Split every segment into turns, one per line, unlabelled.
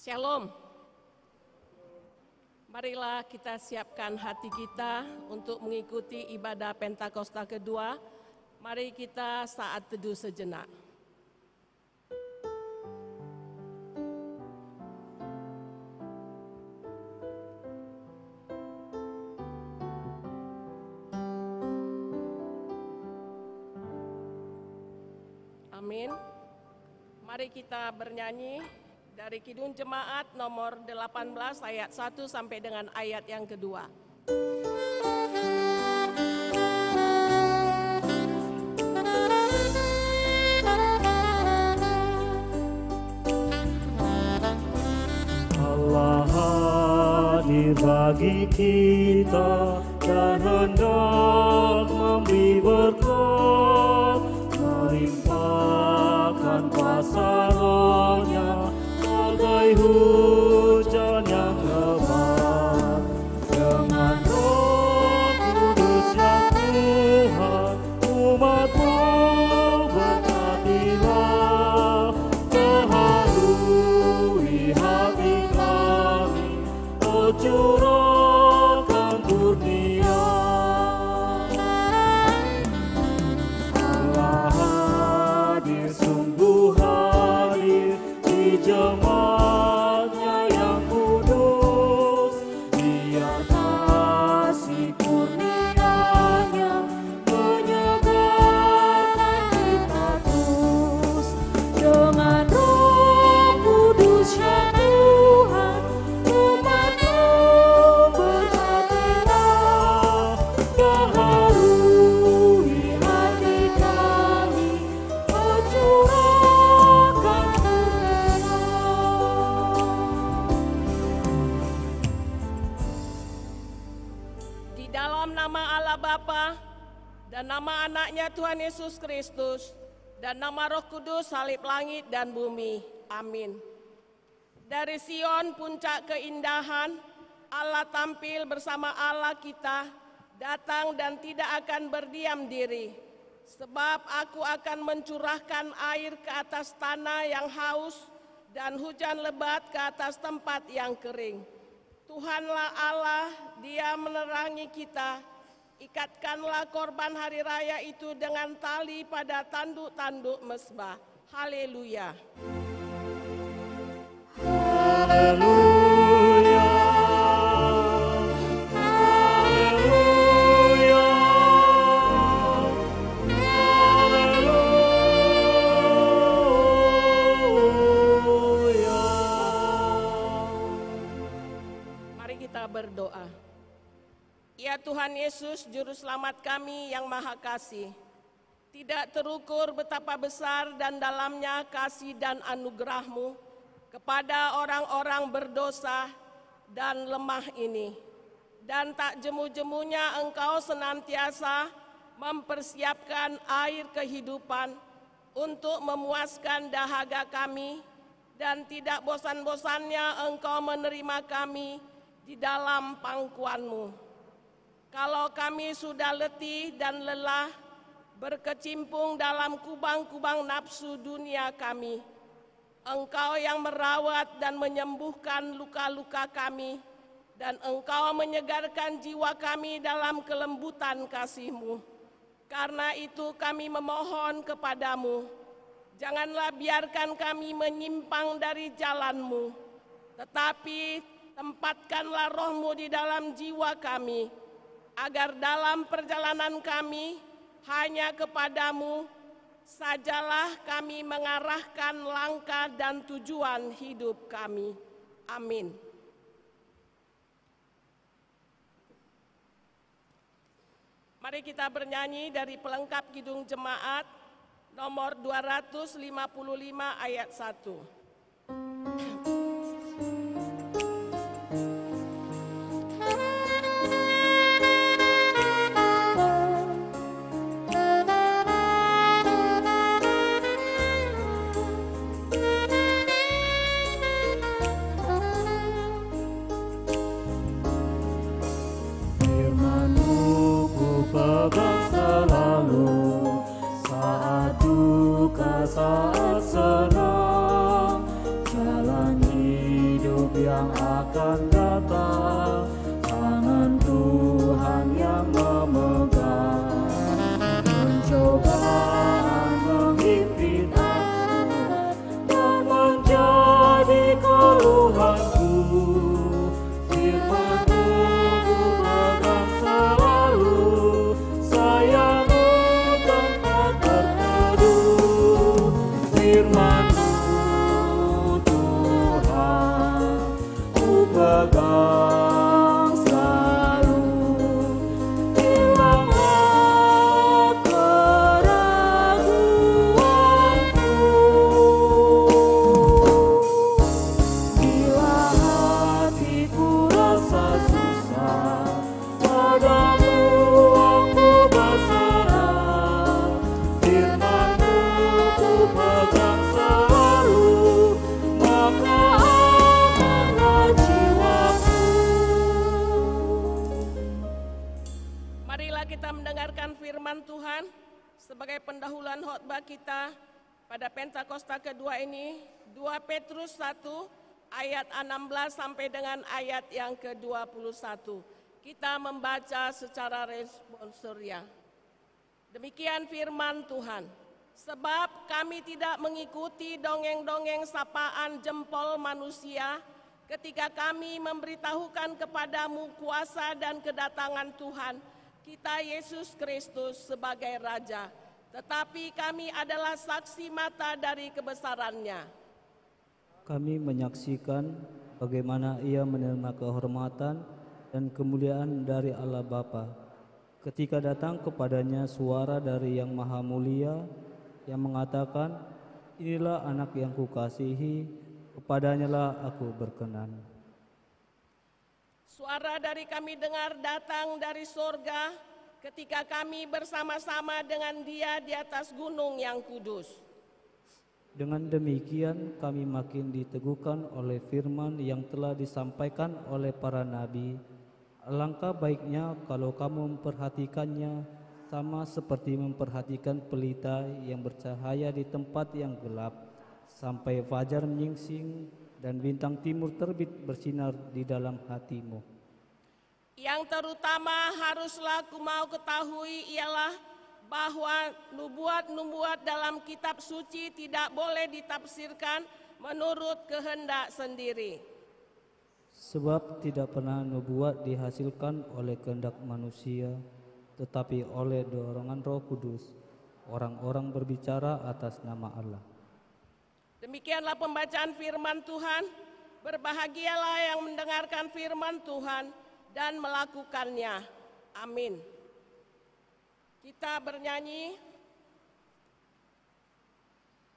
Shalom. Marilah kita siapkan hati kita untuk mengikuti ibadah Pentakosta kedua. Mari kita saat teduh sejenak. Amin. Mari kita bernyanyi dari Kidung Jemaat nomor 18 ayat 1 sampai dengan ayat yang kedua.
Allah hadir bagi kita dan hendak memberi berkat, melimpahkan kuasa Roh-Nya bagai hujan yang lebat. Dengan Roh Kudus yang Tuhan, umat-Mu berkatilah, baharui hati kami, oh curahkan kurnia. Allah hadir, sungguh hadir di jemaatnya yang kudus. Dia kasih kurnia-Nya menyegarkan kita terus. Dengan Roh Kudus yang Tuhan, umat-Mu berkatilah, baharui hati kami, oh curahkan kurnia.
Di dalam nama Allah Bapa dan nama anaknya Tuhan Yesus Kristus dan nama Roh Kudus salib langit dan bumi. Amin. Dari Sion puncak keindahan, Allah tampil bersama Allah kita, datang dan tidak akan berdiam diri. Sebab aku akan mencurahkan air ke atas tanah yang haus dan hujan lebat ke atas tempat yang kering. Tuhanlah Allah, Dia menerangi kita. Ikatkanlah korban hari raya itu dengan tali pada tanduk-tanduk mezbah. Haleluya.
Haleluya, haleluya, haleluya.
Mari kita berdoa. Ya Tuhan Yesus, Juru Selamat kami yang Maha Kasih, tidak terukur betapa besar dan dalamnya kasih dan anugerah-Mu kepada orang-orang berdosa dan lemah ini. Dan tak jemu-jemunya Engkau senantiasa mempersiapkan air kehidupan untuk memuaskan dahaga kami, dan tidak bosan-bosannya Engkau menerima kami di dalam pangkuan-Mu. Kalau kami sudah letih dan lelah, berkecimpung dalam kubang-kubang nafsu dunia kami, Engkau yang merawat dan menyembuhkan luka-luka kami, dan Engkau menyegarkan jiwa kami dalam kelembutan kasih-Mu. Karena itu kami memohon kepadamu, janganlah biarkan kami menyimpang dari jalan-Mu, tetapi tempatkanlah Roh-Mu di dalam jiwa kami, agar dalam perjalanan kami hanya kepadamu sajalah kami mengarahkan langkah dan tujuan hidup kami. Amin. Mari kita bernyanyi dari pelengkap Kidung Jemaat nomor 255 ayat 1.
Pegang selalu saat duka, saat senang,
Sebagai pendahuluan khotbah kita pada Pentakosta kedua ini, 2 Petrus 1 ayat 16 sampai dengan ayat yang ke-21. Kita membaca secara responsorial. Demikian firman Tuhan. Sebab kami tidak mengikuti dongeng-dongeng sapaan jempol manusia ketika kami memberitahukan kepadamu kuasa dan kedatangan Tuhan kita Yesus Kristus sebagai Raja. Tetapi kami adalah saksi mata dari kebesarannya.
Kami menyaksikan bagaimana ia menerima kehormatan dan kemuliaan dari Allah Bapa, ketika datang kepadanya suara dari Yang Maha Mulia yang mengatakan, inilah anak yang kukasihi, kepadanyalah aku berkenan.
Suara dari kami dengar datang dari sorga ketika kami bersama-sama dengan Dia di atas gunung yang kudus.
Dengan demikian kami makin diteguhkan oleh firman yang telah disampaikan oleh para nabi. Alangkah baiknya kalau kamu memperhatikannya sama seperti memperhatikan pelita yang bercahaya di tempat yang gelap, sampai fajar menyingsing dan bintang timur terbit bersinar di dalam hatimu.
Yang terutama haruslah ku mau ketahui ialah bahwa nubuat-nubuat dalam kitab suci tidak boleh ditafsirkan menurut kehendak sendiri.
Sebab tidak pernah nubuat dihasilkan oleh kehendak manusia, tetapi oleh dorongan Roh Kudus, orang-orang berbicara atas nama Allah.
Demikianlah pembacaan firman Tuhan. Berbahagialah yang mendengarkan firman Tuhan dan melakukannya. Amin. Kita bernyanyi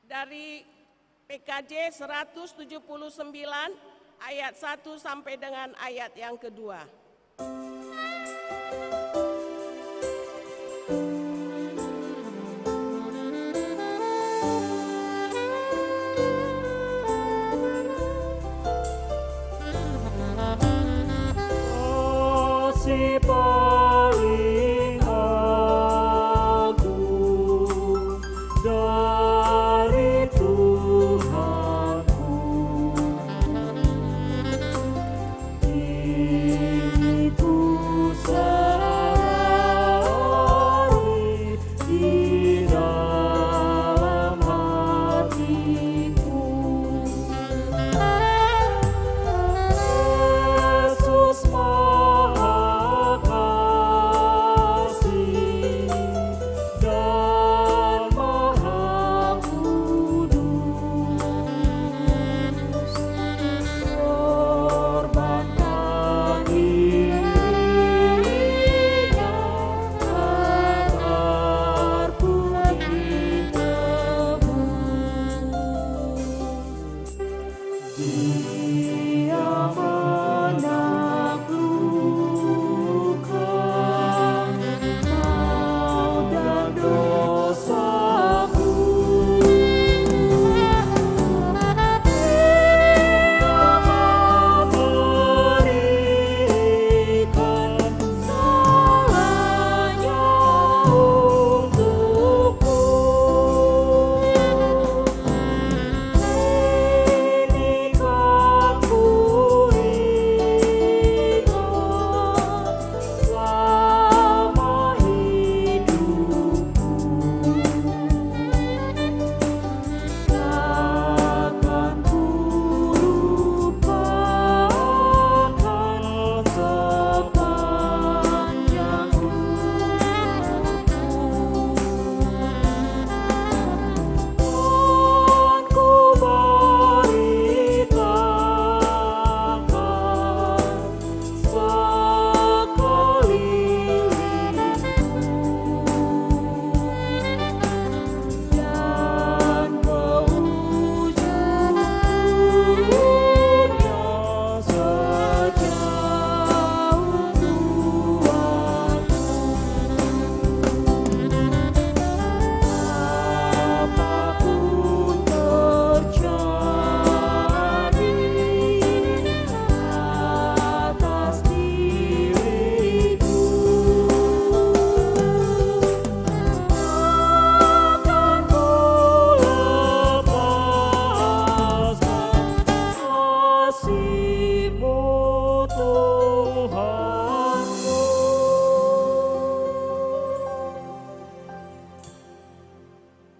dari PKJ 179 ayat 1 sampai dengan ayat yang kedua.
Kasih paling agung dari Tuhanku, ini ku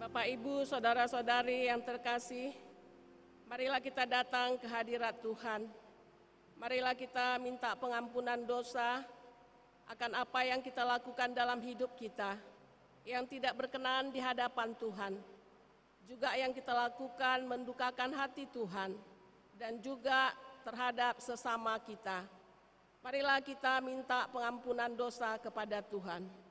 Bapak, Ibu, saudara-saudari yang terkasih, marilah kita datang ke hadirat Tuhan. Marilah kita minta pengampunan dosa akan apa yang kita lakukan dalam hidup kita, yang tidak berkenan di hadapan Tuhan. Juga yang kita lakukan mendukakan hati Tuhan, dan juga terhadap sesama kita. Marilah kita minta pengampunan dosa kepada Tuhan.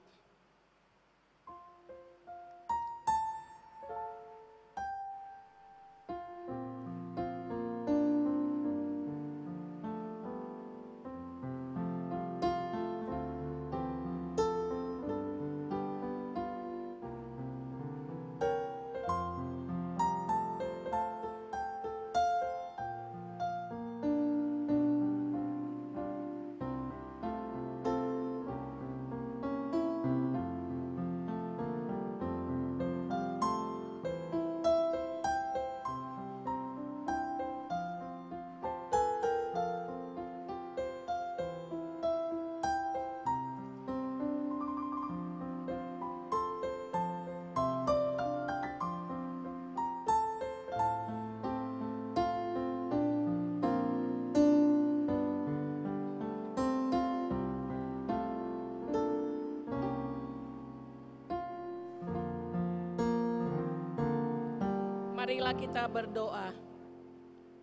Marilah kita berdoa.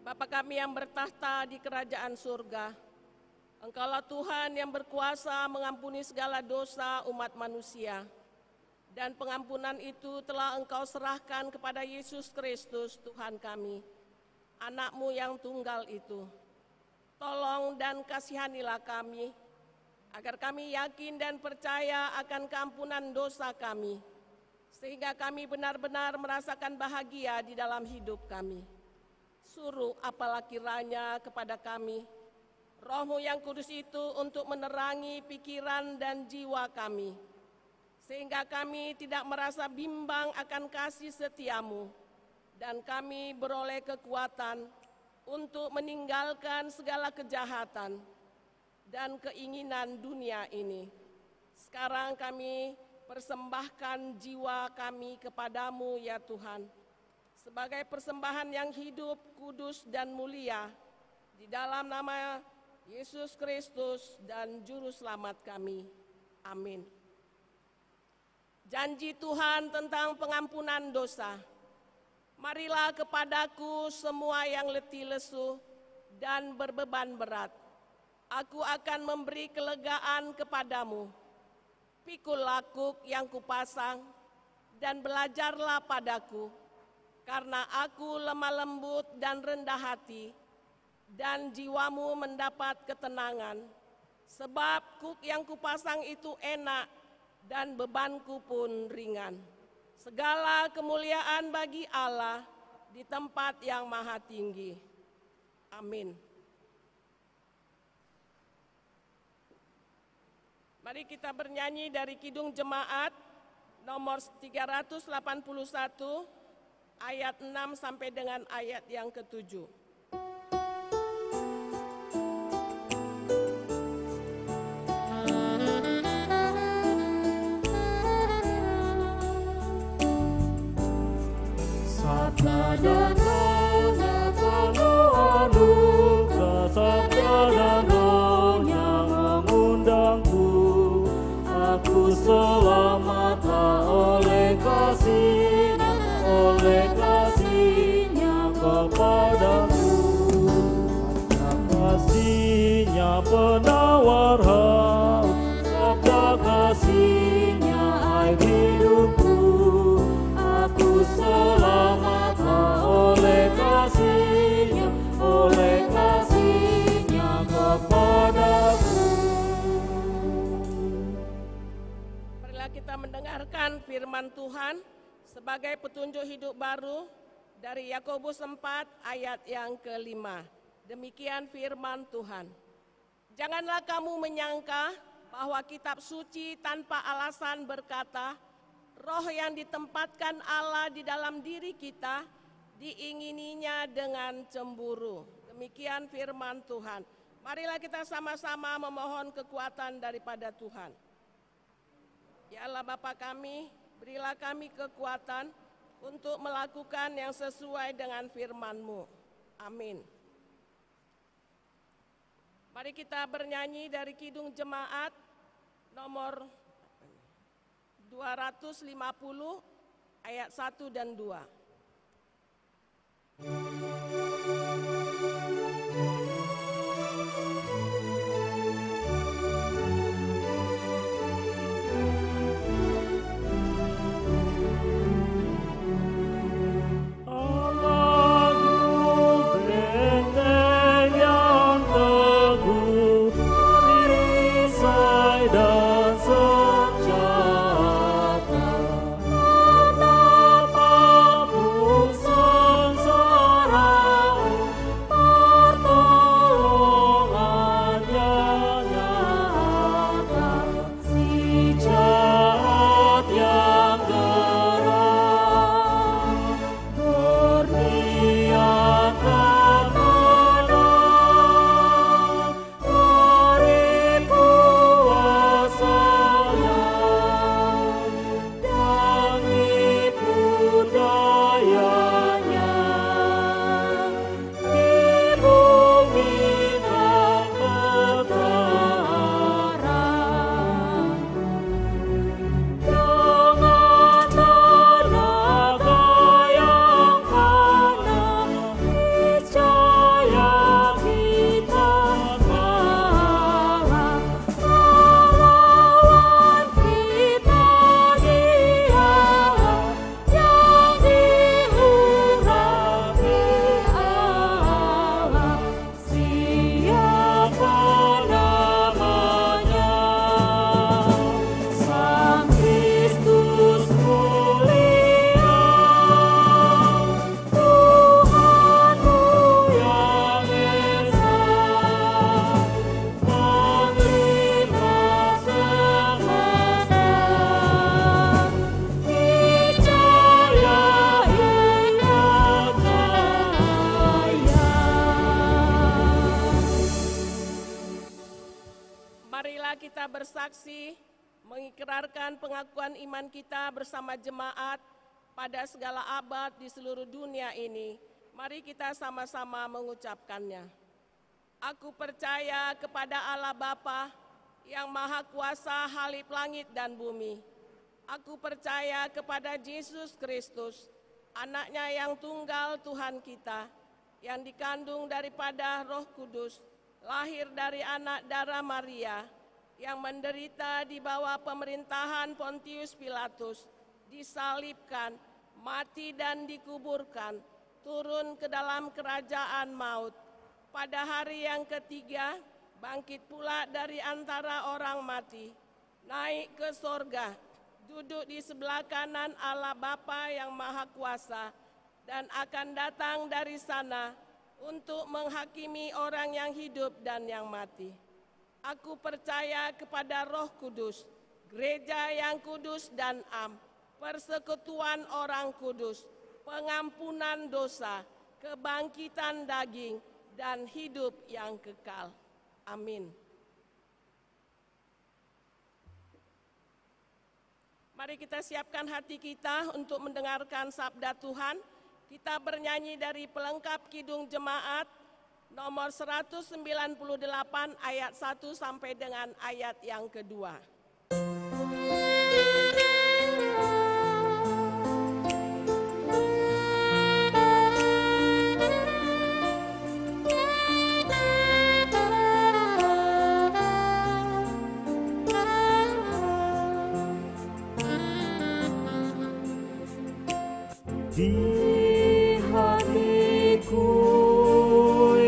Bapa kami yang bertahta di kerajaan surga, Engkaulah Tuhan yang berkuasa mengampuni segala dosa umat manusia. Dan pengampunan itu telah Engkau serahkan kepada Yesus Kristus Tuhan kami, Anak-Mu yang tunggal itu. Tolong dan kasihanilah kami, agar kami yakin dan percaya akan keampunan dosa kami, sehingga kami benar-benar merasakan bahagia di dalam hidup kami. Suruh apalah kiranya kepada kami, Roh-Mu yang kudus itu untuk menerangi pikiran dan jiwa kami, sehingga kami tidak merasa bimbang akan kasih setia-Mu, dan kami beroleh kekuatan untuk meninggalkan segala kejahatan dan keinginan dunia ini. Sekarang kami persembahkan jiwa kami kepadamu ya Tuhan, sebagai persembahan yang hidup, kudus, dan mulia, di dalam nama Yesus Kristus dan Juru Selamat kami. Amin. Janji Tuhan tentang pengampunan dosa. Marilah kepadaku semua yang letih lesu dan berbeban berat. Aku akan memberi kelegaan kepadamu. Pikul lakuk yang kupasang, dan belajarlah padaku, karena aku lemah lembut dan rendah hati, dan jiwamu mendapat ketenangan. Sebab kuk yang kupasang itu enak, dan bebanku pun ringan. Segala kemuliaan bagi Allah di tempat yang maha tinggi. Amin. Mari kita bernyanyi dari Kidung Jemaat nomor 381 ayat 6 sampai dengan ayat yang ke-7.
Sabda dan Roh-Nya penuh anugerah, sabda dan Roh-Nya mengundangku. Aku selamatlah oleh kasih-Nya kepadaku. Kasih-Nya penawar hau, sabda kasih-Nya air hidupku. Aku selamatlah oleh kasih-Nya kepadaku.
Kita mendengarkan firman Tuhan sebagai petunjuk hidup baru dari Yakobus 4 ayat yang ke-5. Demikian firman Tuhan. Janganlah kamu menyangka bahwa kitab suci tanpa alasan berkata, roh yang ditempatkan Allah di dalam diri kita diingininya dengan cemburu. Demikian firman Tuhan. Marilah kita sama-sama memohon kekuatan daripada Tuhan. Ya Allah Bapa kami, berilah kami kekuatan untuk melakukan yang sesuai dengan firman-Mu. Amin. Mari kita bernyanyi dari Kidung Jemaat nomor 250 ayat 1 dan 2. Kita bersaksi mengikrarkan pengakuan iman kita bersama jemaat pada segala abad di seluruh dunia ini. Mari kita sama-sama mengucapkannya. Aku percaya kepada Allah Bapa yang Maha Kuasa halip langit dan bumi. Aku percaya kepada Yesus Kristus, anaknya yang tunggal Tuhan kita, yang dikandung daripada Roh Kudus, lahir dari anak darah Maria, yang menderita di bawah pemerintahan Pontius Pilatus, disalibkan, mati dan dikuburkan, turun ke dalam kerajaan maut. Pada hari yang ketiga, bangkit pula dari antara orang mati, naik ke sorga, duduk di sebelah kanan Allah Bapa yang Maha Kuasa, dan akan datang dari sana untuk menghakimi orang yang hidup dan yang mati. Aku percaya kepada Roh Kudus, gereja yang kudus dan am, persekutuan orang kudus, pengampunan dosa, kebangkitan daging, dan hidup yang kekal. Amin. Mari kita siapkan hati kita untuk mendengarkan sabda Tuhan. Kita bernyanyi dari pelengkap Kidung Jemaat nomor 198 ayat 1 sampai dengan ayat yang kedua.
Di hatiku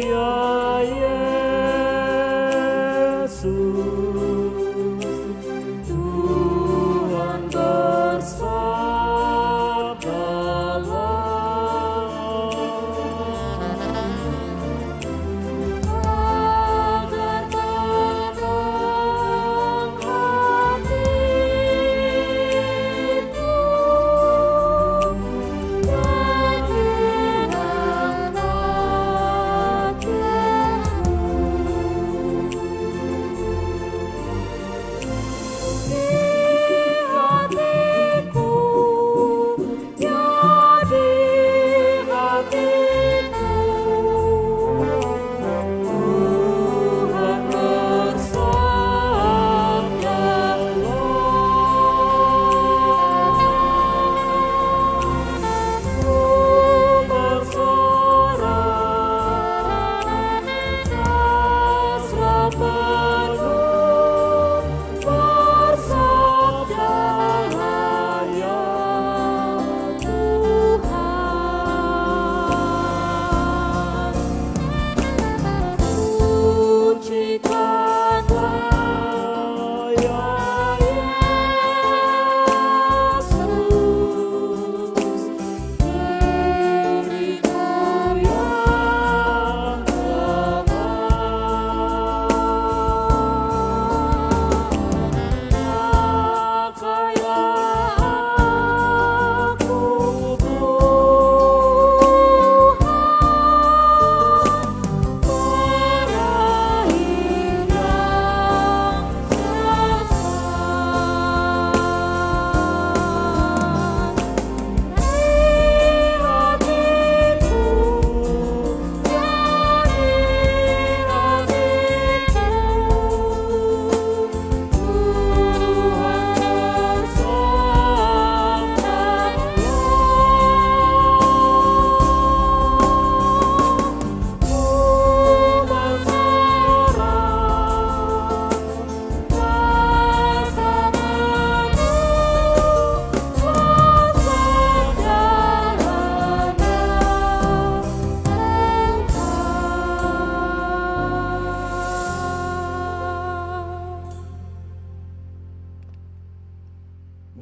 ya Yesus, Tuhan bersabdalah, agar tenang hatiku.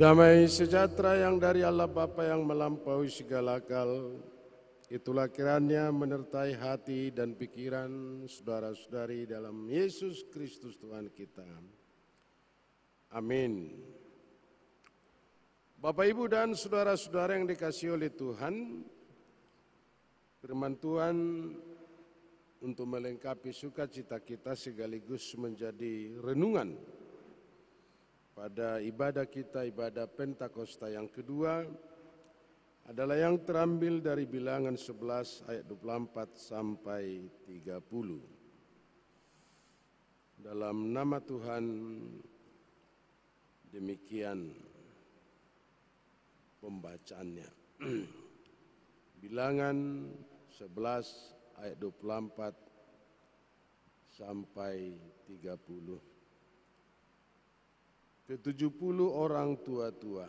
Damai sejahtera yang dari Allah Bapa yang melampaui segala akal, itulah kiranya menyertai hati dan pikiran saudara-saudari dalam Yesus Kristus Tuhan kita. Amin. Bapak, Ibu, dan saudara-saudara yang dikasihi oleh Tuhan, firman Tuhan untuk melengkapi sukacita kita sekaligus menjadi renungan pada ibadah kita, ibadah Pentakosta yang kedua, adalah yang terambil dari Bilangan 11 ayat 24 sampai 30. Dalam nama Tuhan, demikian pembacaannya. Bilangan 11 ayat 24 sampai 30. Ke-70 orang tua-tua.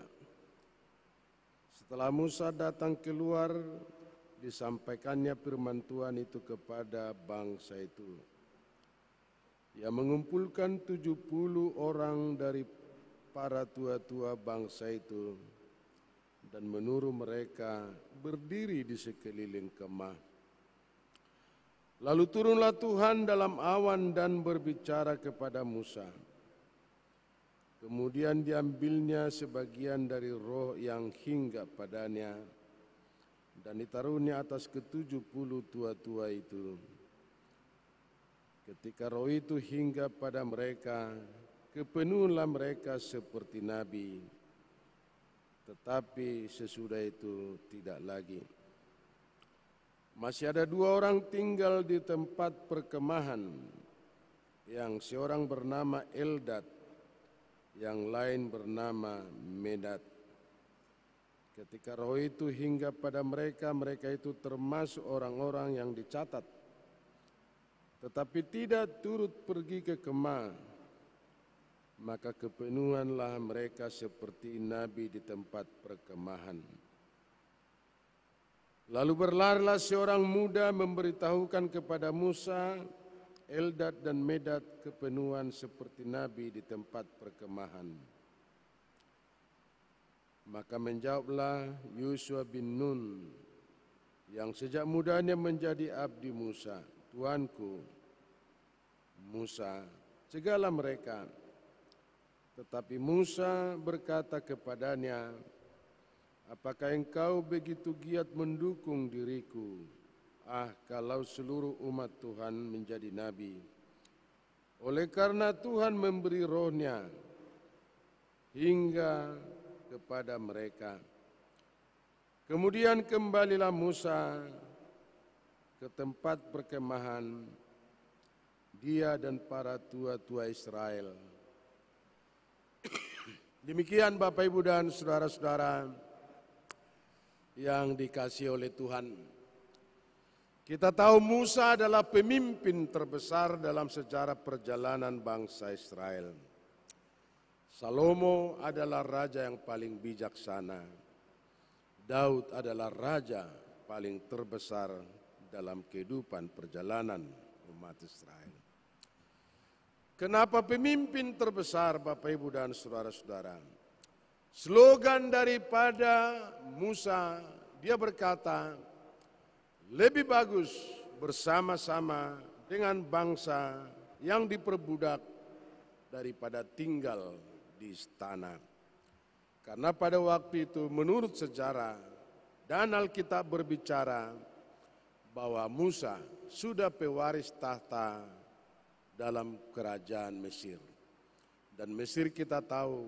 Setelah Musa datang keluar, disampaikannya firman Tuhan itu kepada bangsa itu. Ia mengumpulkan 70 orang dari para tua-tua bangsa itu dan menyuruh mereka berdiri di sekeliling kemah. Lalu turunlah Tuhan dalam awan dan berbicara kepada Musa. Kemudian diambilnya sebagian dari roh yang hinggap padanya dan ditaruhnya atas ke-70 tua-tua itu. Ketika roh itu hinggap pada mereka, kepenuhlah mereka seperti nabi, tetapi sesudah itu tidak lagi. Masih ada 2 orang tinggal di tempat perkemahan, yang seorang bernama Eldad, yang lain bernama Medad. Ketika roh itu hinggap pada mereka, mereka itu termasuk orang-orang yang dicatat, tetapi tidak turut pergi ke kemah. Maka kepenuhanlah mereka seperti nabi di tempat perkemahan. Lalu berlarilah seorang muda memberitahukan kepada Musa, Eldad dan Medad kepenuhan seperti nabi di tempat perkemahan. Maka menjawablah Yosua bin Nun, yang sejak mudanya menjadi abdi Musa, Tuanku Musa, cegahlah mereka. Tetapi Musa berkata kepadanya, apakah engkau begitu giat mendukung diriku? Kalau seluruh umat Tuhan menjadi nabi. Oleh karena Tuhan memberi rohnya hingga kepada mereka. Kemudian kembalilah Musa ke tempat perkemahan, dia dan para tua-tua Israel. Demikian Bapak, Ibu, dan saudara-saudara yang dikasihi oleh Tuhan. Kita tahu Musa adalah pemimpin terbesar dalam sejarah perjalanan bangsa Israel. Salomo adalah raja yang paling bijaksana. Daud adalah raja paling terbesar dalam kehidupan perjalanan umat Israel. Kenapa pemimpin terbesar, Bapak, Ibu, dan saudara-saudara? Slogan daripada Musa, dia berkata, lebih bagus bersama-sama dengan bangsa yang diperbudak daripada tinggal di istana. Karena pada waktu itu menurut sejarah dan Alkitab berbicara bahwa Musa sudah pewaris tahta dalam kerajaan Mesir. Dan Mesir kita tahu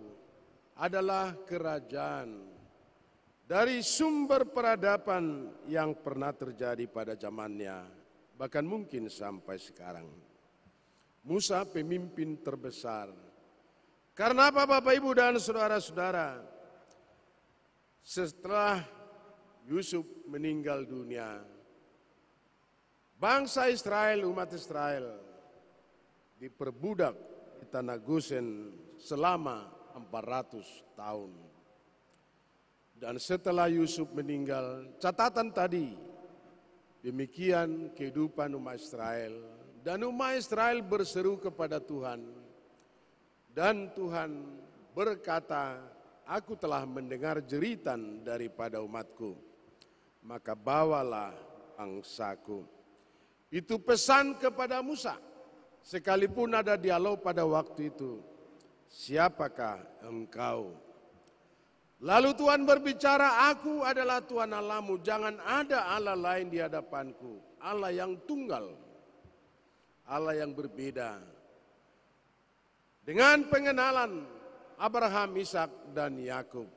adalah kerajaan dari sumber peradaban yang pernah terjadi pada zamannya, bahkan mungkin sampai sekarang. Musa pemimpin terbesar. Karena apa, Bapak, Ibu, dan saudara-saudara? Setelah Yusuf meninggal dunia, bangsa Israel, umat Israel, diperbudak di tanah Gosen selama 400 tahun. Dan setelah Yusuf meninggal, catatan tadi, demikian kehidupan umat Israel. Dan umat Israel berseru kepada Tuhan. Dan Tuhan berkata, aku telah mendengar jeritan daripada umatku, maka bawalah bangsaku. Itu pesan kepada Musa, sekalipun ada dialog pada waktu itu, siapakah engkau? Lalu Tuhan berbicara, aku adalah Tuhan Allahmu, jangan ada Allah lain di hadapanku. Allah yang tunggal, Allah yang berbeda. Dengan pengenalan Abraham, Ishak, dan Yakub,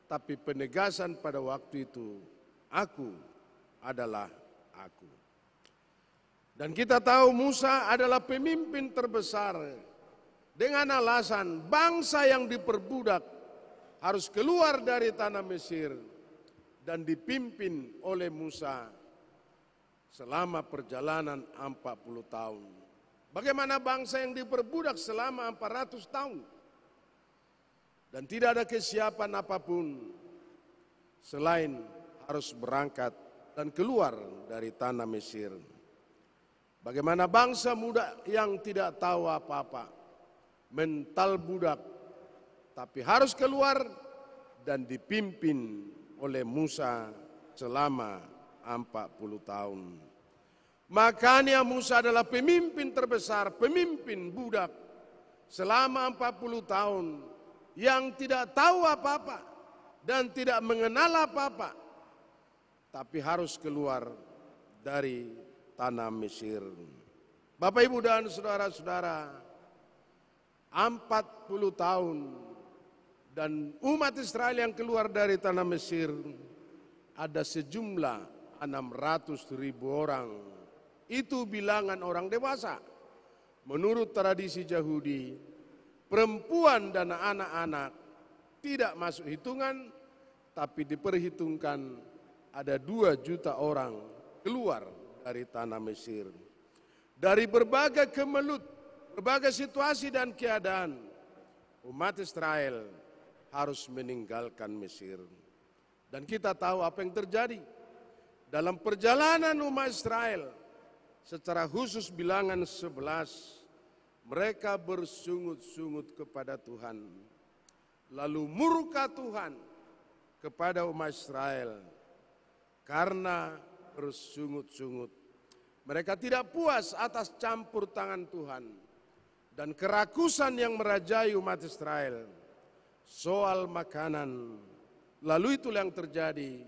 tapi penegasan pada waktu itu, aku adalah aku. Dan kita tahu Musa adalah pemimpin terbesar dengan alasan bangsa yang diperbudak harus keluar dari tanah Mesir dan dipimpin oleh Musa selama perjalanan 40 tahun. Bagaimana bangsa yang diperbudak selama 400 tahun dan tidak ada kesiapan apapun selain harus berangkat dan keluar dari tanah Mesir. Bagaimana bangsa muda yang tidak tahu apa-apa, mental budak, tapi harus keluar dan dipimpin oleh Musa selama 40 tahun. Makanya Musa adalah pemimpin terbesar, pemimpin budak selama 40 tahun yang tidak tahu apa-apa dan tidak mengenal apa-apa, tapi harus keluar dari tanah Mesir. Bapak, Ibu, dan saudara-saudara, 40 tahun dan umat Israel yang keluar dari tanah Mesir ada sejumlah 600.000 orang. Itu bilangan orang dewasa. Menurut tradisi Yahudi, perempuan dan anak-anak tidak masuk hitungan, tapi diperhitungkan ada 2 juta orang keluar dari tanah Mesir. Dari berbagai kemelut, berbagai situasi dan keadaan, umat Israel harus meninggalkan Mesir. Dan kita tahu apa yang terjadi dalam perjalanan umat Israel, secara khusus bilangan 11, mereka bersungut-sungut kepada Tuhan. Lalu murka Tuhan kepada umat Israel karena bersungut-sungut. Mereka tidak puas atas campur tangan Tuhan dan kerakusan yang merajai umat Israel soal makanan. Lalu itulah yang terjadi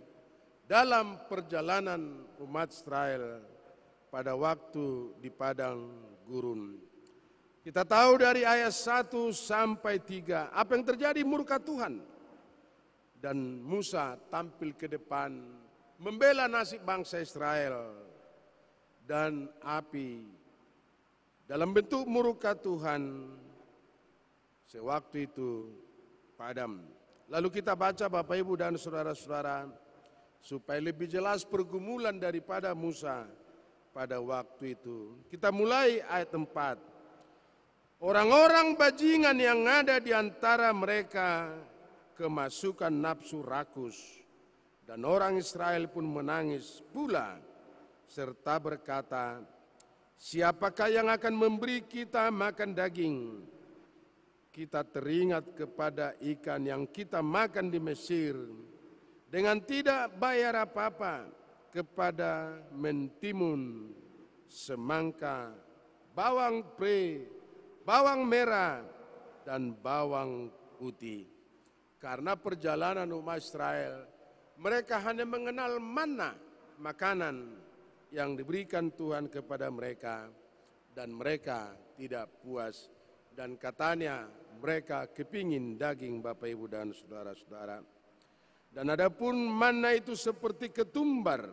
dalam perjalanan umat Israel pada waktu di padang gurun. Kita tahu dari ayat 1 sampai 3 apa yang terjadi, murka Tuhan. Dan Musa tampil ke depan membela nasib bangsa Israel, dan api dalam bentuk murka Tuhan sewaktu itu padam. Lalu kita baca Bapak, Ibu, dan saudara-saudara supaya lebih jelas pergumulan daripada Musa pada waktu itu. Kita mulai ayat 4. Orang-orang bajingan yang ada di antara mereka kemasukan nafsu rakus. Dan orang Israel pun menangis pula serta berkata, siapakah yang akan memberi kita makan daging? Kita teringat kepada ikan yang kita makan di Mesir dengan tidak bayar apa-apa, kepada mentimun, semangka, bawang pre, bawang merah, dan bawang putih. Karena perjalanan umat Israel, mereka hanya mengenal manna, makanan yang diberikan Tuhan kepada mereka, dan mereka tidak puas. Dan katanya mereka kepingin daging, Bapak, Ibu, dan saudara-saudara. Dan adapun manna itu seperti ketumbar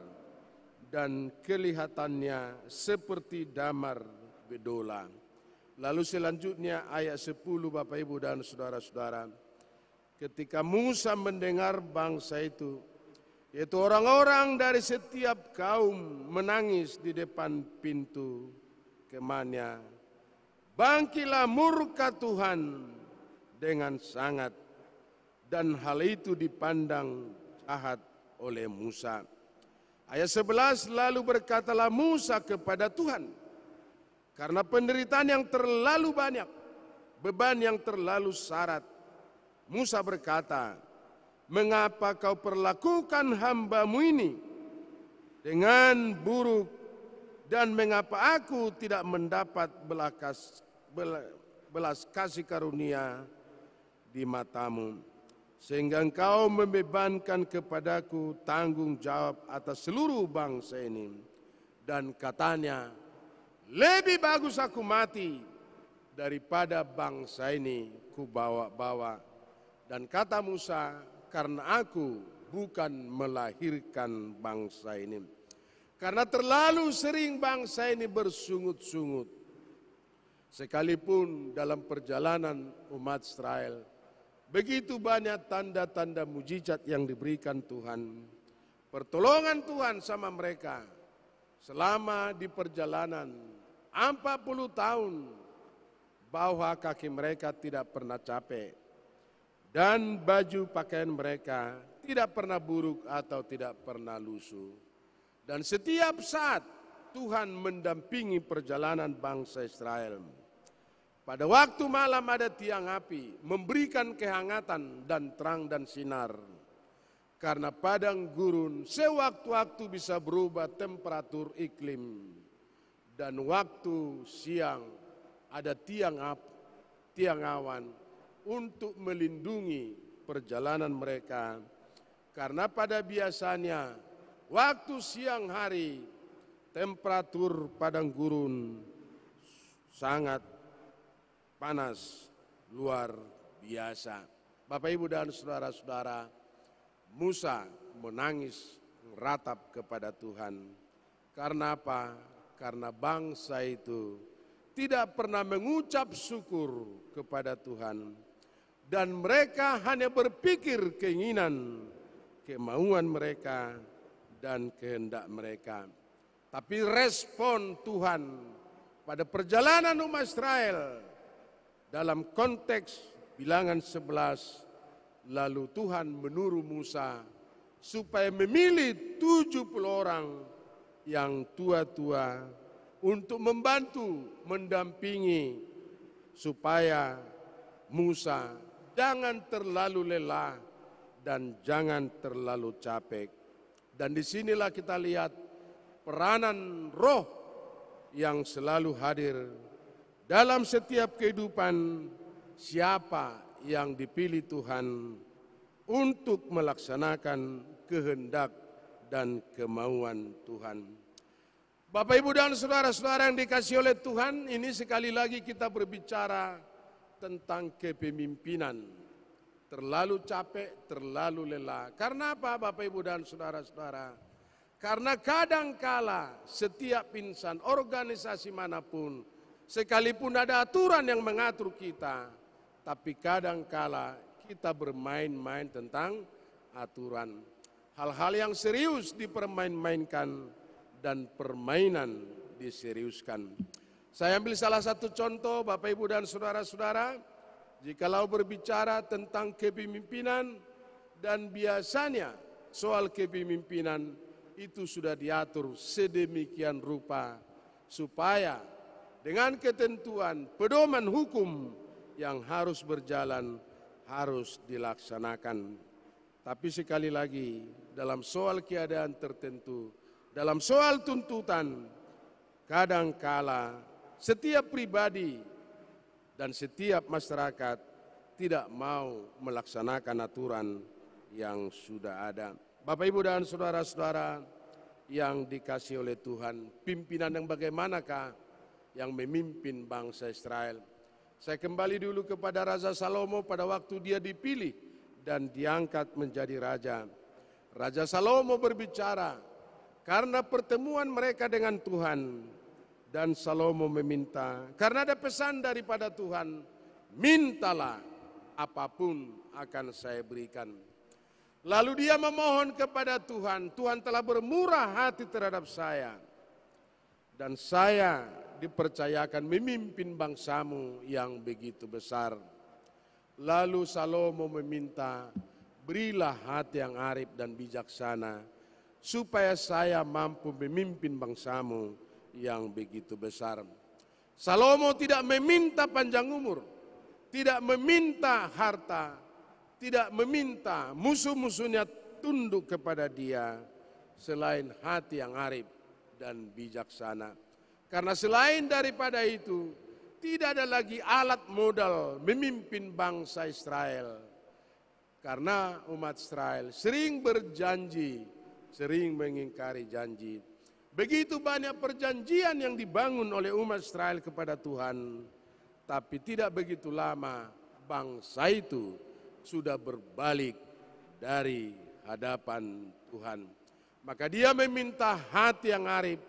dan kelihatannya seperti damar bedola. Lalu selanjutnya ayat 10, Bapak, Ibu, dan saudara-saudara. Ketika Musa mendengar bangsa itu, yaitu orang-orang dari setiap kaum, menangis di depan pintu kemahnya, bangkitlah murka Tuhan dengan sangat, dan hal itu dipandang jahat oleh Musa. Ayat 11, lalu berkatalah Musa kepada Tuhan, karena penderitaan yang terlalu banyak, beban yang terlalu syarat, Musa berkata, "Mengapa kau perlakukan hamba-Mu ini dengan buruk, dan mengapa aku tidak mendapat belas kasih karunia di mata-Mu, sehingga Engkau membebankan kepadaku tanggung jawab atas seluruh bangsa ini." Dan katanya, "Lebih bagus aku mati daripada bangsa ini kubawa-bawa." Dan kata Musa, "Karena aku bukan melahirkan bangsa ini." Karena terlalu sering bangsa ini bersungut-sungut. Sekalipun dalam perjalanan umat Israel, begitu banyak tanda-tanda mujizat yang diberikan Tuhan. Pertolongan Tuhan sama mereka selama di perjalanan 40 tahun, bahwa kaki mereka tidak pernah capek dan baju pakaian mereka tidak pernah buruk atau tidak pernah lusuh. Dan setiap saat Tuhan mendampingi perjalanan bangsa Israel. Pada waktu malam ada tiang api memberikan kehangatan dan terang dan sinar. Karena padang gurun sewaktu-waktu bisa berubah temperatur iklim. Dan waktu siang ada tiang awan untuk melindungi perjalanan mereka. Karena pada biasanya waktu siang hari temperatur padang gurun sangat panas luar biasa. Bapak, Ibu, dan saudara-saudara, Musa menangis meratap kepada Tuhan. Karena apa? Karena bangsa itu tidak pernah mengucap syukur kepada Tuhan. Dan mereka hanya berpikir keinginan, kemauan mereka, dan kehendak mereka. Tapi respon Tuhan pada perjalanan umat Israel dalam konteks Bilangan 11, lalu Tuhan menyuruh Musa supaya memilih 70 orang yang tua-tua untuk membantu, mendampingi, supaya Musa jangan terlalu lelah dan jangan terlalu capek. Dan disinilah kita lihat peranan roh yang selalu hadir dalam setiap kehidupan siapa yang dipilih Tuhan untuk melaksanakan kehendak dan kemauan Tuhan. Bapak, Ibu, dan saudara-saudara yang dikasihi oleh Tuhan, ini sekali lagi kita berbicara tentang kepemimpinan. Terlalu capek, terlalu lelah. Karena apa, Bapak, Ibu, dan saudara-saudara? Karena kadangkala setiap insan, organisasi manapun, sekalipun ada aturan yang mengatur kita, tapi kadangkala kita bermain-main tentang aturan. Hal-hal yang serius dipermain-mainkan dan permainan diseriuskan. Saya ambil salah satu contoh, Bapak, Ibu, dan saudara-saudara. Jikalau berbicara tentang kepemimpinan, dan biasanya soal kepemimpinan itu sudah diatur sedemikian rupa supaya dengan ketentuan pedoman hukum yang harus berjalan harus dilaksanakan. Tapi sekali lagi, dalam soal keadaan tertentu, dalam soal tuntutan, kadangkala setiap pribadi dan setiap masyarakat tidak mau melaksanakan aturan yang sudah ada. Bapak, Ibu, dan saudara-saudara yang dikasihi oleh Tuhan, pimpinan yang bagaimanakah yang memimpin bangsa Israel? Saya kembali dulu kepada Raja Salomo pada waktu dia dipilih dan diangkat menjadi raja. Raja Salomo berbicara karena pertemuan mereka dengan Tuhan. Dan Salomo meminta, karena ada pesan daripada Tuhan, mintalah apapun akan saya berikan. Lalu dia memohon kepada Tuhan, Tuhan telah bermurah hati terhadap saya. Dan saya dipercayakan memimpin bangsamu yang begitu besar. Lalu Salomo meminta, berilah hati yang arif dan bijaksana, supaya saya mampu memimpin bangsamu yang begitu besar. Salomo tidak meminta panjang umur, tidak meminta harta, tidak meminta musuh-musuhnya tunduk kepada dia selain hati yang arif dan bijaksana. Karena selain daripada itu, tidak ada lagi alat modal memimpin bangsa Israel. Karena umat Israel sering berjanji, sering mengingkari janji. Begitu banyak perjanjian yang dibangun oleh umat Israel kepada Tuhan, tapi tidak begitu lama bangsa itu sudah berbalik dari hadapan Tuhan. Maka dia meminta hati yang arif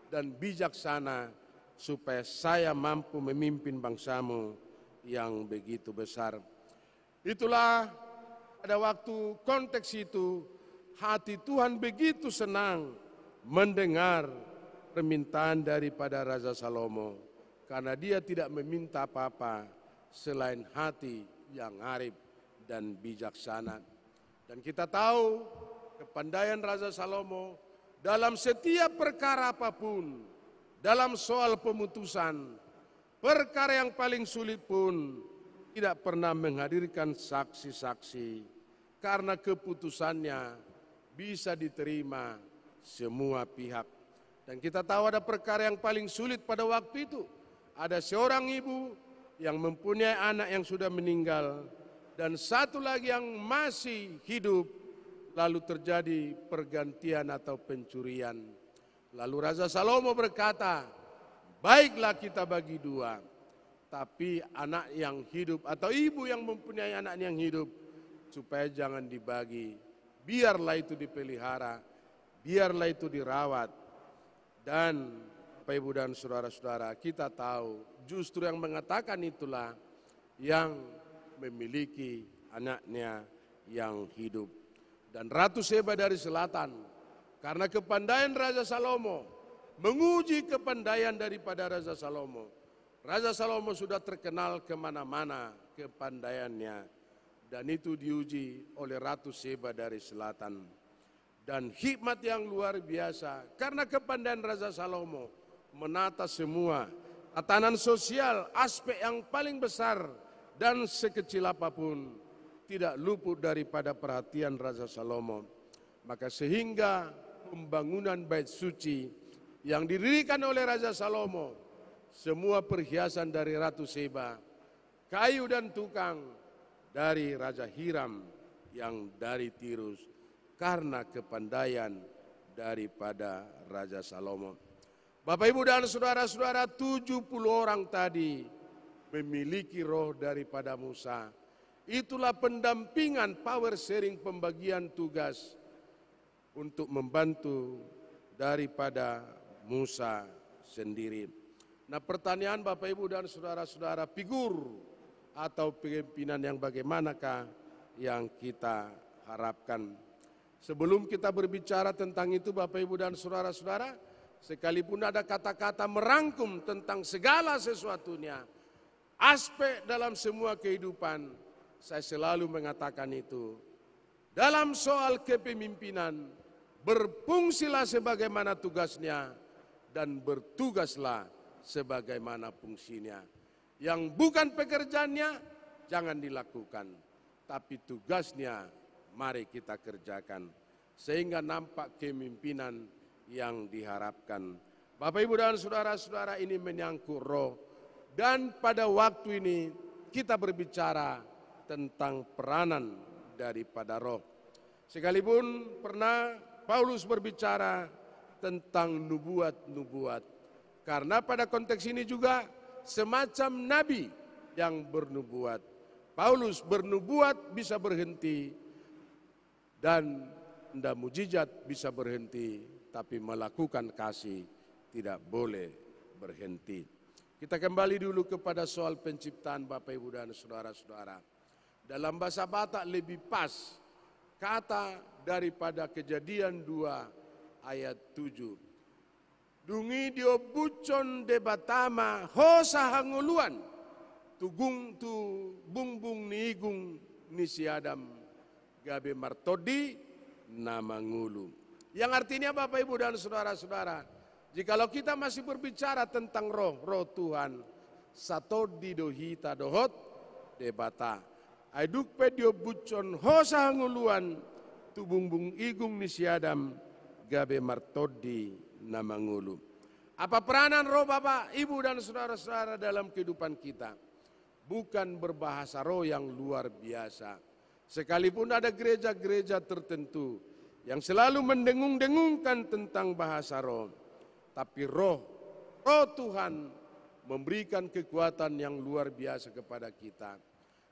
dan bijaksana supaya saya mampu memimpin bangsamu yang begitu besar. Itulah pada waktu konteks itu hati Tuhan begitu senang mendengar permintaan daripada Raja Salomo, karena dia tidak meminta apa-apa selain hati yang arif dan bijaksana. Dan kita tahu kepandaian Raja Salomo dalam setiap perkara apapun, dalam soal pemutusan, perkara yang paling sulit pun tidak pernah menghadirkan saksi-saksi, karena keputusannya bisa diterima semua pihak. Dan kita tahu ada perkara yang paling sulit pada waktu itu. Ada seorang ibu yang mempunyai anak yang sudah meninggal, dan satu lagi yang masih hidup, lalu terjadi pergantian atau pencurian. Lalu Raja Salomo berkata, baiklah kita bagi dua, tapi anak yang hidup atau ibu yang mempunyai anak yang hidup, supaya jangan dibagi, biarlah itu dipelihara, biarlah itu dirawat. Dan Bapak Ibu dan saudara-saudara, kita tahu justru yang mengatakan itulah yang memiliki anaknya yang hidup. Dan Ratu Seba dari selatan, karena kepandaian Raja Salomo, menguji kepandaian daripada Raja Salomo. Raja Salomo sudah terkenal kemana-mana kepandaiannya, dan itu diuji oleh Ratu Seba dari selatan. Dan hikmat yang luar biasa, karena kepandaian Raja Salomo menata semua tatanan sosial, aspek yang paling besar dan sekecil apapun tidak luput daripada perhatian Raja Salomo. Maka sehingga pembangunan bait suci yang didirikan oleh Raja Salomo, semua perhiasan dari Ratu Seba, kayu dan tukang dari Raja Hiram yang dari Tirus, karena kepandaian daripada Raja Salomo. Bapak Ibu dan saudara-saudara, 70 orang tadi memiliki roh daripada Musa. Itulah pendampingan, power sharing, pembagian tugas untuk membantu daripada Musa sendiri. Nah, pertanyaan Bapak Ibu dan saudara-saudara, figur atau pimpinan yang bagaimanakah yang kita harapkan? Sebelum kita berbicara tentang itu Bapak Ibu dan saudara-saudara, sekalipun ada kata-kata merangkum tentang segala sesuatunya, aspek dalam semua kehidupan, saya selalu mengatakan itu. Dalam soal kepemimpinan, berfungsilah sebagaimana tugasnya dan bertugaslah sebagaimana fungsinya. Yang bukan pekerjaannya jangan dilakukan, tapi tugasnya mari kita kerjakan, sehingga nampak kepemimpinan yang diharapkan. Bapak Ibu dan saudara-saudara, ini menyangkut roh. Dan pada waktu ini kita berbicara tentang peranan daripada roh. Sekalipun pernah Paulus berbicara tentang nubuat-nubuat, karena pada konteks ini juga semacam nabi yang bernubuat. Paulus bernubuat bisa berhenti, dan tanda mujizat bisa berhenti, tapi melakukan kasih tidak boleh berhenti. Kita kembali dulu kepada soal penciptaan Bapak Ibu dan saudara-saudara. Dalam bahasa Batak lebih pas kata daripada Kejadian 2 ayat 7. Dungi dio bucon de batama hosa hanguluan, tugung tu bungbung ni igung ni si Adam gabe martodi nama ngulu. Yang artinya Bapak Ibu dan saudara-saudara, jikalau kita masih berbicara tentang roh Tuhan, satodi dohita dohot debata. Aiduk pedio bucon hosa nguluan tubungbung igung ni siadam gabe martodi namangulu. Apa peranan roh Bapak, Ibu dan saudara-saudara dalam kehidupan kita? Bukan berbahasa roh yang luar biasa. Sekalipun ada gereja-gereja tertentu yang selalu mendengung-dengungkan tentang bahasa roh. Tapi roh Tuhan memberikan kekuatan yang luar biasa kepada kita.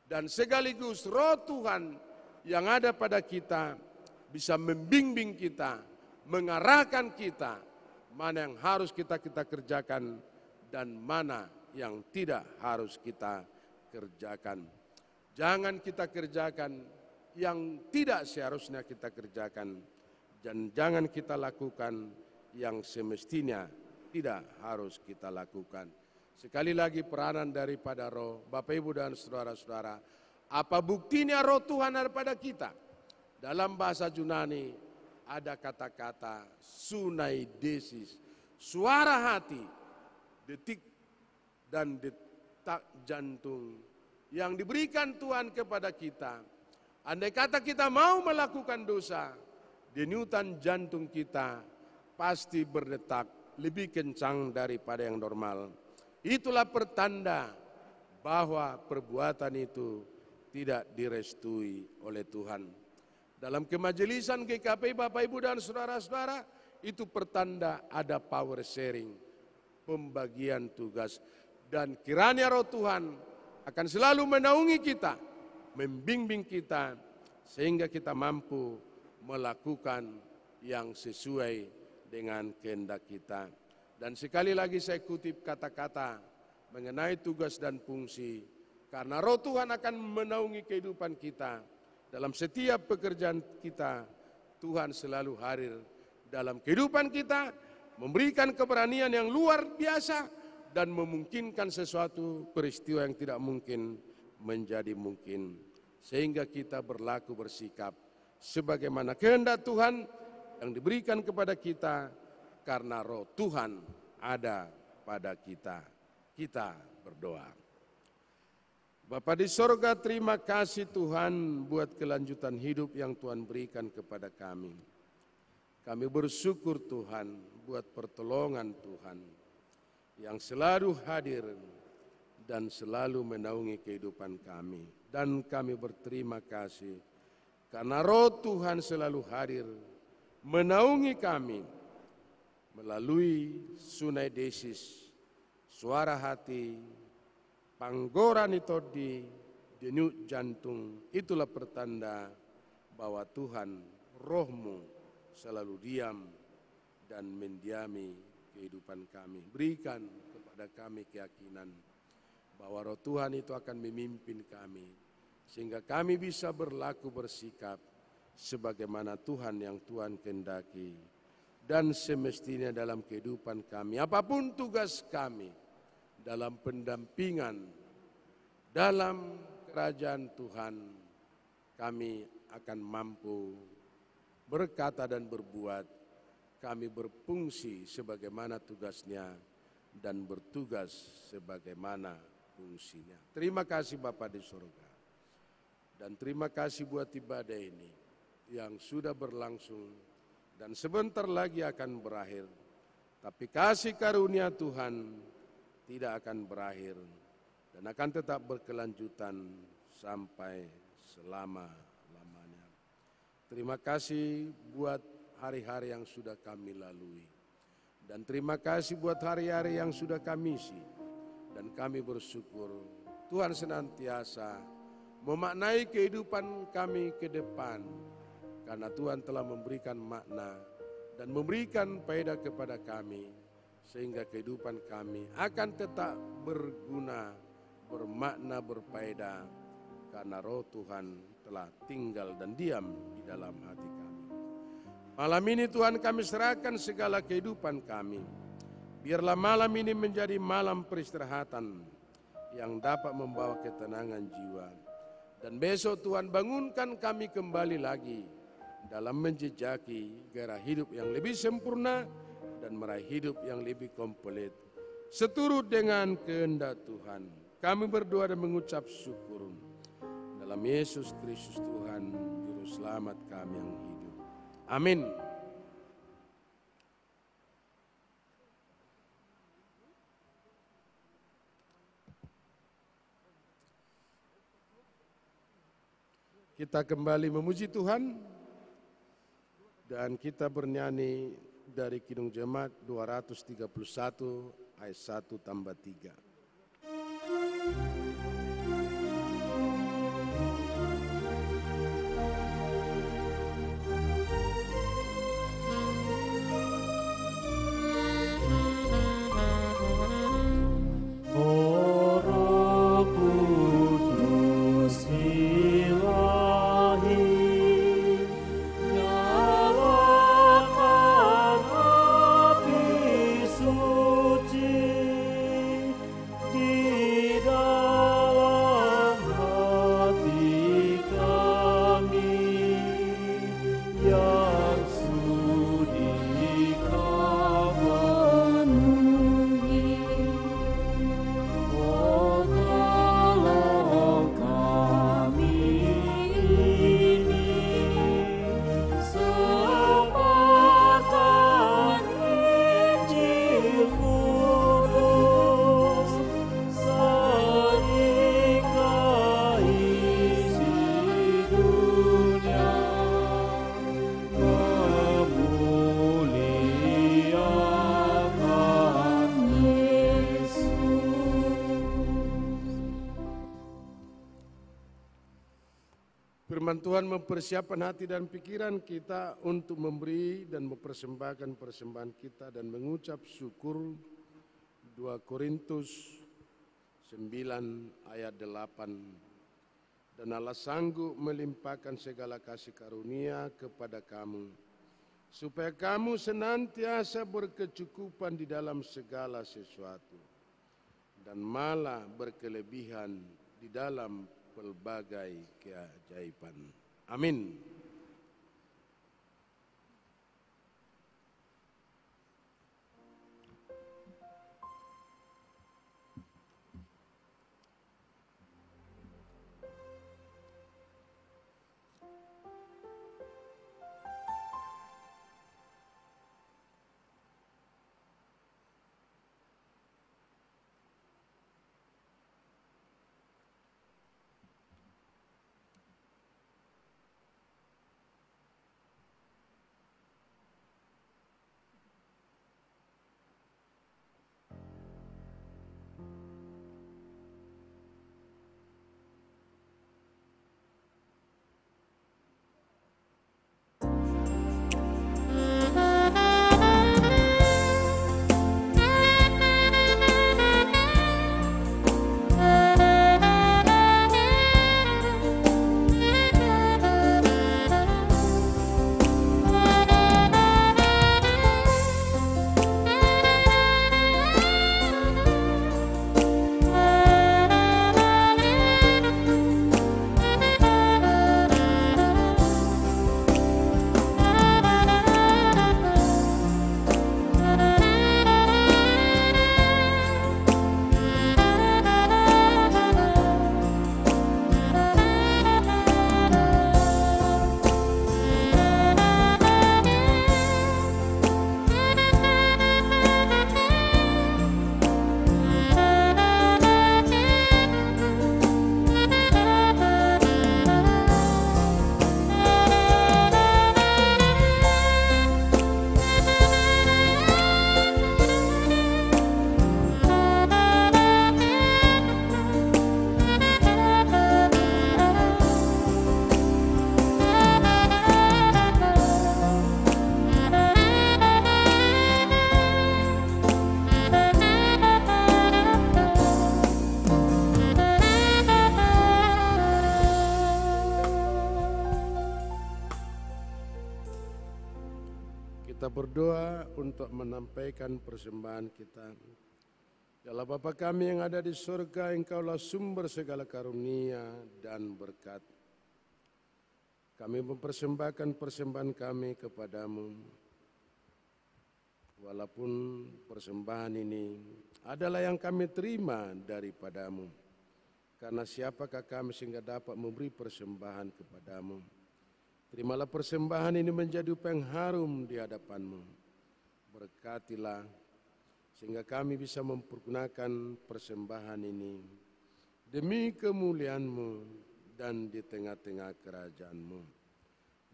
Dan sekaligus roh Tuhan yang ada pada kita bisa membimbing kita, mengarahkan kita, mana yang harus kita kerjakan dan mana yang tidak harus kita kerjakan. Jangan kita kerjakan yang tidak seharusnya kita kerjakan, dan jangan kita lakukan yang semestinya tidak harus kita lakukan. Sekali lagi peranan daripada roh, Bapak Ibu dan saudara-saudara, apa buktinya roh Tuhan ada pada kita? Dalam bahasa Yunani ada kata-kata sunaidesis, suara hati, detik dan detak jantung yang diberikan Tuhan kepada kita. Andai kata kita mau melakukan dosa, denyutan jantung kita pasti berdetak lebih kencang daripada yang normal. Itulah pertanda bahwa perbuatan itu tidak direstui oleh Tuhan. Dalam kemajelisan GKP Bapak Ibu dan saudara-saudara, itu pertanda ada power sharing, pembagian tugas. Dan kiranya roh Tuhan akan selalu menaungi kita, membimbing kita, sehingga kita mampu melakukan yang sesuai dengan kehendak kita. Dan sekali lagi saya kutip kata-kata mengenai tugas dan fungsi, karena roh Tuhan akan menaungi kehidupan kita. Dalam setiap pekerjaan kita, Tuhan selalu hadir dalam kehidupan kita, memberikan keberanian yang luar biasa, dan memungkinkan sesuatu peristiwa yang tidak mungkin menjadi mungkin. Sehingga kita berlaku bersikap sebagaimana kehendak Tuhan yang diberikan kepada kita, karena roh Tuhan ada pada kita. Kita berdoa. Bapa di sorga, terima kasih Tuhan buat kelanjutan hidup yang Tuhan berikan kepada kami. Kami bersyukur Tuhan buat pertolongan Tuhan yang selalu hadir dan selalu menaungi kehidupan kami. Dan kami berterima kasih karena roh Tuhan selalu hadir menaungi kami melalui sunaidesis, suara hati, panggoran itu di denyut jantung. Itulah pertanda bahwa Tuhan, roh-Mu selalu diam dan mendiami kehidupan kami. Berikan kepada kami keyakinan bahwa roh Tuhan itu akan memimpin kami, sehingga kami bisa berlaku bersikap sebagaimana Tuhan yang Tuhan kehendaki. Dan semestinya dalam kehidupan kami, apapun tugas kami, dalam pendampingan, dalam kerajaan Tuhan, kami akan mampu berkata dan berbuat, kami berfungsi sebagaimana tugasnya dan bertugas sebagaimana fungsinya. Terima kasih Bapa di surga. Dan terima kasih buat ibadah ini yang sudah berlangsung dan sebentar lagi akan berakhir. Tapi kasih karunia Tuhan tidak akan berakhir dan akan tetap berkelanjutan sampai selama-lamanya. Terima kasih buat hari-hari yang sudah kami lalui. Dan terima kasih buat hari-hari yang sudah kami isi. Dan kami bersyukur Tuhan senantiasa memaknai kehidupan kami ke depan. Karena Tuhan telah memberikan makna dan memberikan faedah kepada kami. Sehingga kehidupan kami akan tetap berguna, bermakna, berfaedah. Karena roh Tuhan telah tinggal dan diam di dalam hati kami. Malam ini Tuhan kami serahkan segala kehidupan kami. Biarlah malam ini menjadi malam peristirahatan yang dapat membawa ketenangan jiwa. Dan besok Tuhan bangunkan kami kembali lagi dalam menjejaki gairah hidup yang lebih sempurna dan meraih hidup yang lebih komplit. Seturut dengan kehendak Tuhan, kami berdoa dan mengucap syukur. Dalam Yesus Kristus Tuhan, Juru Selamat kami yang hidup. Amin. Kita kembali memuji Tuhan dan kita bernyanyi dari Kidung Jemaat 231 ayat 1 tambah 3. Firman Tuhan mempersiapkan hati dan pikiran kita untuk memberi dan mempersembahkan persembahan kita dan mengucap syukur. 2 Korintus 9 ayat 8. Dan Allah sanggup melimpahkan segala kasih karunia kepada kamu, supaya kamu senantiasa berkecukupan di dalam segala sesuatu, dan malah berkelebihan di dalam pelbagai keajaiban. Amin. Kita berdoa untuk menampaikan persembahan kita. Ya Allah Bapa kami yang ada di surga, Engkaulah sumber segala karunia dan berkat. Kami mempersembahkan persembahan kami kepadamu. Walaupun persembahan ini adalah yang kami terima daripadamu. Karena siapakah kami sehingga dapat memberi persembahan kepadamu? Terimalah persembahan ini menjadi upah yang harum di hadapan-Mu. Berkatilah sehingga kami bisa mempergunakan persembahan ini demi kemuliaan-Mu dan di tengah-tengah kerajaan-Mu.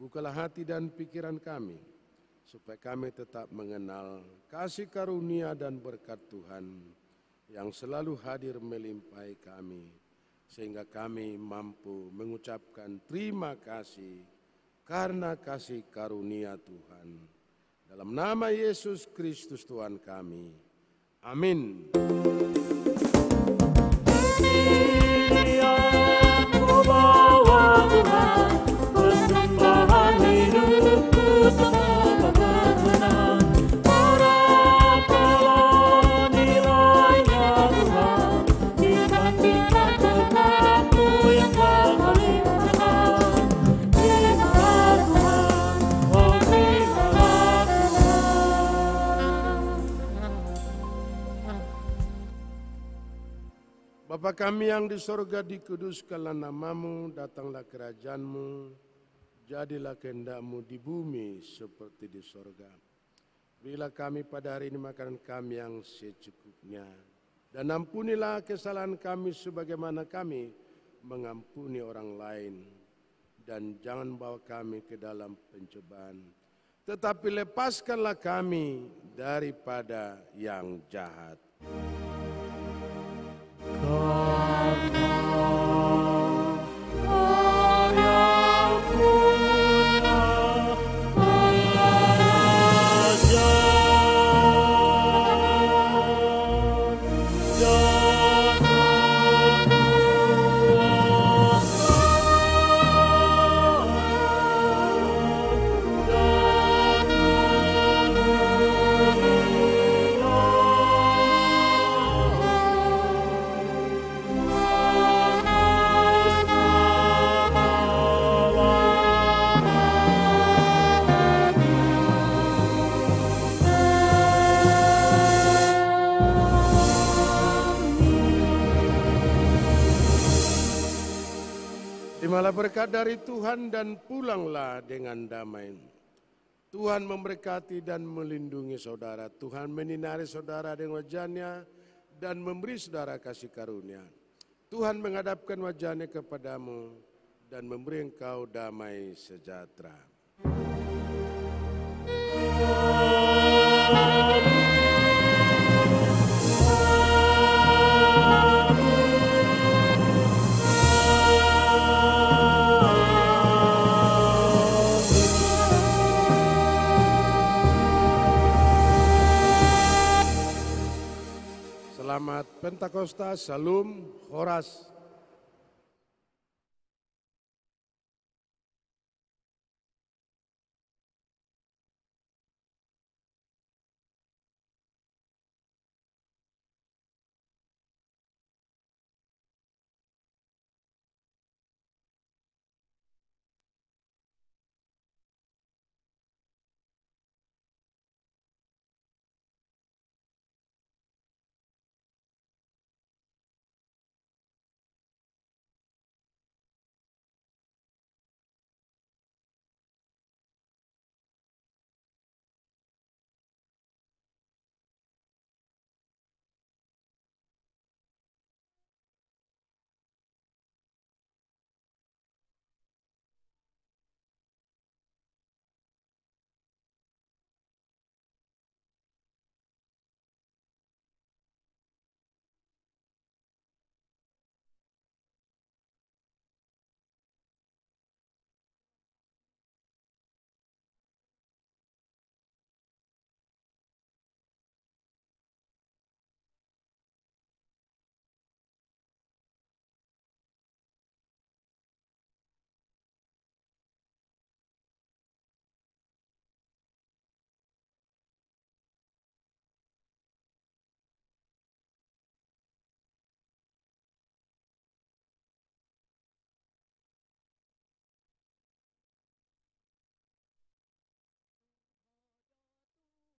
Bukalah hati dan pikiran kami, supaya kami tetap mengenal kasih karunia dan berkat Tuhan yang selalu hadir melimpahi kami, sehingga kami mampu mengucapkan terima kasih karena kasih karunia Tuhan. Dalam nama Yesus Kristus Tuhan kami. Amin. Bapa kami yang di sorga, dikuduskanlah nama-Mu, datanglah kerajaan-Mu, jadilah kehendak-Mu di bumi seperti di sorga. Berilah kami pada hari ini makanan kami yang secukupnya, dan ampunilah kesalahan kami sebagaimana kami mengampuni orang lain. Dan jangan bawa kami ke dalam pencobaan, tetapi lepaskanlah kami daripada yang jahat. Terimalah berkat dari Tuhan dan pulanglah dengan damai. Tuhan memberkati dan melindungi saudara. Tuhan menyinari saudara dengan wajah-Nya dan memberi saudara kasih karunia. Tuhan menghadapkan wajah-Nya kepadamu dan memberi engkau damai sejahtera. Selamat Pentakosta, Salum, Horas.